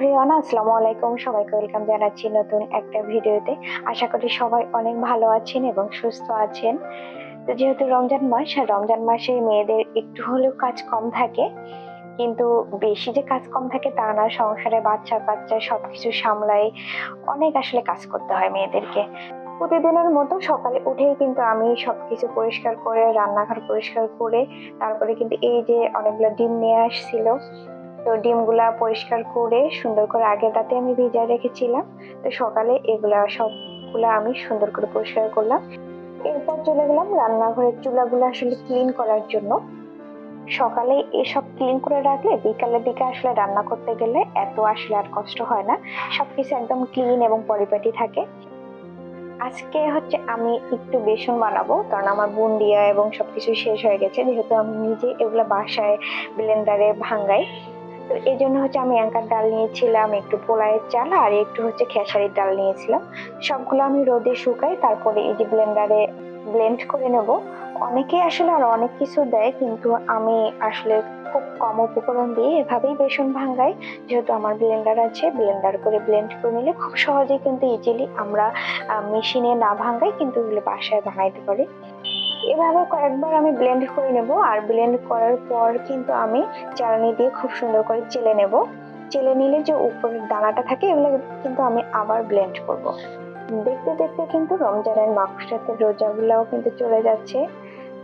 Everyone, আসসালামু আলাইকুম। সবাইকে ওয়েলকাম জানাচ্ছি নতুন একটা ভিডিওতে। আশা করি সবাই অনেক ভালো আছেন এবং সুস্থ আছেন। তো যেহেতু রমজান মাস, আর রমজান মাসে মেয়েদের একটু হলেও কাজ কম থাকে, কিন্তু বেশি যে কাজ কম থাকে তা না। সংসারে বাচ্চা কাচ্চা সবকিছু সামলাই অনেক আসলে কাজ করতে হয় মেয়েদেরকে। প্রতিদিনের মতো সকালে উঠেই কিন্তু আমি সবকিছু পরিষ্কার করে, রান্নাঘর পরিষ্কার করে, তারপরে কিন্তু এই যে অনেকগুলো ডিম নিয়ে আসছিল, তো ডিমগুলা পরিষ্কার করে সুন্দর করে আগের রাতে আমি ভিজায় রেখেছিলাম। তো সকালে এগুলা সবগুলা আমি সুন্দর করে পরিষ্কার করলাম। এরপর চলে গেলাম রান্নাঘরের চুলাগুলো আসলে ক্লিন করার জন্য। সকালে এসব ক্লিন করে রাখলে বিকালের দিকে আসলে রান্না করতে গেলে এত আসলে আর কষ্ট হয় না। সবকিছু একদম ক্লিন এবং পরিপাটি থাকে। আজকে হচ্ছে আমি একটু বেসন বানাবো, কারণ আমার বুন্দিয়া এবং সবকিছু শেষ হয়ে গেছে, যেহেতু আমি নিজে এগুলা বাসায় ব্লেন্ডারে ভাঙ্গাই। তো এই জন্য হচ্ছে আমি এঙ্কার ডাল নিয়েছিলাম, একটু পোলায়ের চাল, আর একটু হচ্ছে খেসারির ডাল নিয়েছিলাম। সবগুলো আমি রোদে শুকাই, তারপরে এই যে ব্লেন্ডারে ব্লেন্ড করে নেব। অনেকে আসলে আর অনেক কিছু দেয়, কিন্তু আমি আসলে খুব কম উপকরণ দিয়ে এভাবেই বেসন ভাঙ্গাই। যেহেতু আমার ব্লেন্ডার আছে, ব্লেন্ডার করে ব্লেন্ড করে নিলে খুব সহজে কিন্তু ইজিলি আমরা মেশিনে না ভাঙ্গাই কিন্তু এগুলো বাসায় বানাইতে পারি। এভাবে কয়েকবার আমি ব্লেন্ড করে নেব, আর ব্লেন্ড করার পর কিন্তু আমি চালনি দিয়ে খুব সুন্দর করে চেলে নেব। চেলে নিলে যে উপরের দানাটা থাকে এগুলো কিন্তু আমি আবার ব্লেন্ড করব। দেখতে দেখতে কিন্তু রমজানের মাকফিরাতের রোজাগুলাও কিন্তু চলে যাচ্ছে।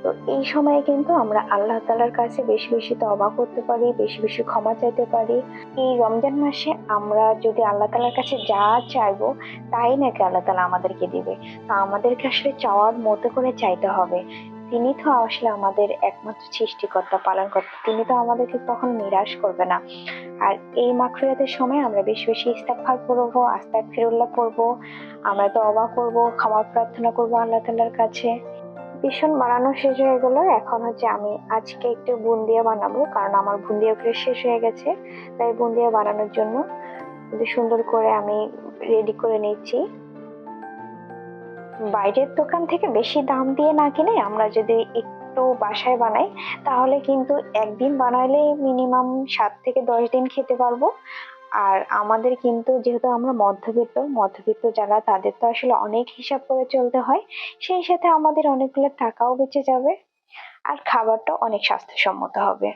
তো এই সময়ে কিন্তু আমরা আল্লাহ তাআলার কাছে বেশি বেশি তওবা করতে পারি, বেশি বেশি ক্ষমা চাইতে পারি। এই রমজান মাসে আমরা যদি আল্লাহ তাআলার কাছে যা চাইবো তাই নাকি আল্লাহ তাআলা আমাদেরকে দিবে। তা আমাদেরকে আসলে চাওয়ার মতো করে চাইতে হবে। তিনি তো আসলে আমাদের একমাত্র সৃষ্টিকর্তা, পালনকর্তা। তিনি তো আমাদেরকে কখনো নিরাশ করবে না। আর এই মাগফিরাতের সময় আমরা বেশি বেশি ইস্তেগফার পড়বো, আস্তাগফিরুল্লাহ পড়বো, আমরা তওবা করব, ক্ষমা প্রার্থনা করবো আল্লাহ তাআলার কাছে। বেসন বানানো শেষ হয়ে গেল। এখন হচ্ছে আমি আজকে একটু বুন্দিয়া বানাবো, কারণ আমার বুন্দিয়াগুলো শেষ হয়ে গেছে। তাই বুন্দিয়া বানানোর জন্য কিন্তু সুন্দর করে আমি রেডি করে নিচ্ছি। বাইরের দোকান থেকে বেশি দাম দিয়ে না কিনে আমরা যদি একটু বাসায় বানাই, তাহলে কিন্তু একদিন বানাইলে মিনিমাম 7 থেকে 10 দিন খেতে পারবো। আর আমাদের কিন্তু যেহেতু আমরা মধ্যবিত্ত, মধ্যবিত্ত যারা, তাদের তো আসলে অনেক হিসাব করে চলতে হয়। সেই সাথে আমাদের অনেকগুলো টাকাও বেঁচে যাবে, আর খাবারটা অনেক স্বাস্থ্যসম্মত হবে।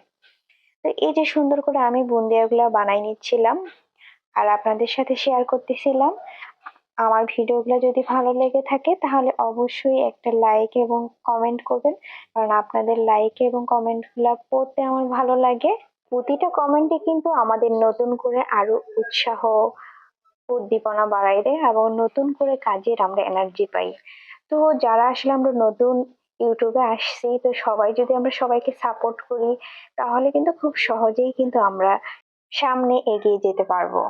তো এই যে সুন্দর করে আমি বুন্দিয়াগুলা বানাই নিচ্ছিলাম আর আপনাদের সাথে শেয়ার করতেছিলাম। আমার ভিডিওগুলো যদি ভালো লেগে থাকে তাহলে অবশ্যই একটা লাইক এবং কমেন্ট করবেন, কারণ আপনাদের লাইক এবং কমেন্ট গুলা পড়তে আমার ভালো লাগে। প্রতিটা কমেন্টে কিন্তু আমাদের নতুন করে আরো উৎসাহ, উদ্দীপনা বাড়ায় দেয় এবং নতুন করে কাজের আমরা এনার্জি পাই। তো যারা আসলে আমরা নতুন ইউটিউবে আসছি, তো সবাই যদি আমরা সবাইকে সাপোর্ট করি, তাহলে কিন্তু খুব সহজেই কিন্তু আমরা সামনে এগিয়ে যেতে পারবো।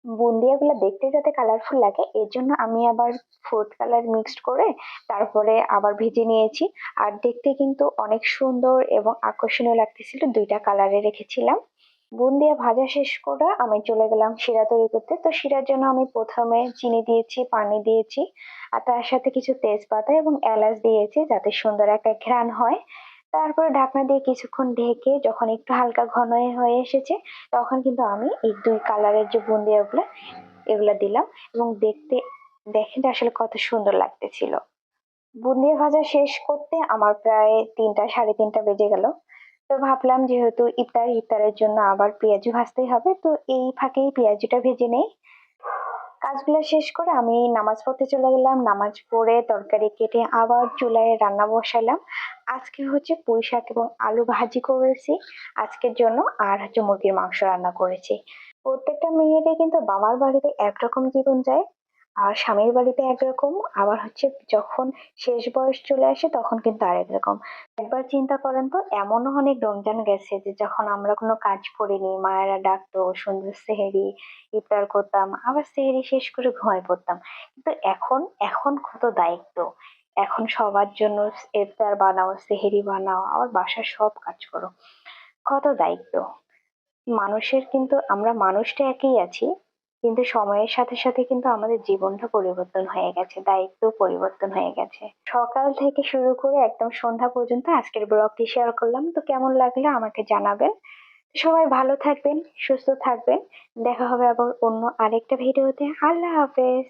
বুন্দিয়া গুলা দেখতে যাতে কালারফুল লাগে, এর জন্য আমি আবার ফুড কালার মিক্সড করে তারপরে আবার ভেজে নিয়েছি। আর দেখতে কিন্তু অনেক সুন্দর এবং আকর্ষণীয় লাগতেছিল, দুইটা কালারে রেখেছিলাম। বুন্দিয়া ভাজা শেষ করে আমি চলে গেলাম শিরা তৈরি করতে। তো শিরার জন্য আমি প্রথমে চিনি দিয়েছি, পানি দিয়েছি, আর তার সাথে কিছু তেজপাতা এবং এলাচ দিয়েছি যাতে সুন্দর একটা ঘ্রাণ হয়। তারপরে ঢাকনা দিয়ে কিছুক্ষণ ঢেকে যখন একটু হালকা ঘন হয়ে এসেছে, তখন কিন্তু আমি এই দুই কালারের যে বুন্দিয়া গুলা এগুলা দিলাম, এবং দেখতে দেখেন আসলে কত সুন্দর লাগতেছিল। বুন্দিয়া ভাজা শেষ করতে আমার প্রায় 3টা, 3:30 বেজে গেল। তো ভাবলাম যেহেতু ইফতারের জন্য আবার পেঁয়াজু ভাজতেই হবে, তো এই ফাঁকেই পেঁয়াজুটা ভেজে নেই। কাজগুলো শেষ করে আমি নামাজ পড়তে চলে গেলাম। নামাজ পড়ে তরকারি কেটে আবার চুলায় রান্না বসালাম। আজকে হচ্ছে পুঁই শাক এবং আলু ভাজি করেছি আজকের জন্য, আর হচ্ছে মুরগির মাংস রান্না করেছি। প্রত্যেকটা মেয়েরই কিন্তু বাবার বাড়িতে একরকম জীবন যায়, আর স্বামীর বাড়িতে একরকম, আবার হচ্ছে যখন শেষ বয়স চলে আসে তখন কিন্তু আরেক রকম। একবার চিন্তা করেন তো, এমনও অনেক রমজান গেছে যে যখন আমরা কোনো কাজ করিনি, মায়েরা ডাকতো, সুন্দর সেহেরি ইফতার করতাম, আবার সেহেরি শেষ করে ঘুমায় পড়তাম। কিন্তু এখন এখন কত দায়িত্ব। এখন সবার জন্য ইফতার বানাও, সেহেরি বানাও, আবার বাসার সব কাজ করো, কত দায়িত্ব। মানুষের কিন্তু, আমরা মানুষটা একই আছি, কিন্তু সময়ের সাথে সাথে কিন্তু আমাদের জীবনটা পরিবর্তন হয়ে গেছে, দায়িত্ব পরিবর্তন হয়ে গেছে। সকাল থেকে শুরু করে একদম সন্ধ্যা পর্যন্ত আজকের ব্লগটি শেয়ার করলাম। তো কেমন লাগলো আমাকে জানাবেন। সবাই ভালো থাকবেন, সুস্থ থাকবেন। দেখা হবে আবার অন্য আরেকটা ভিডিওতে। আল্লাহ হাফেজ।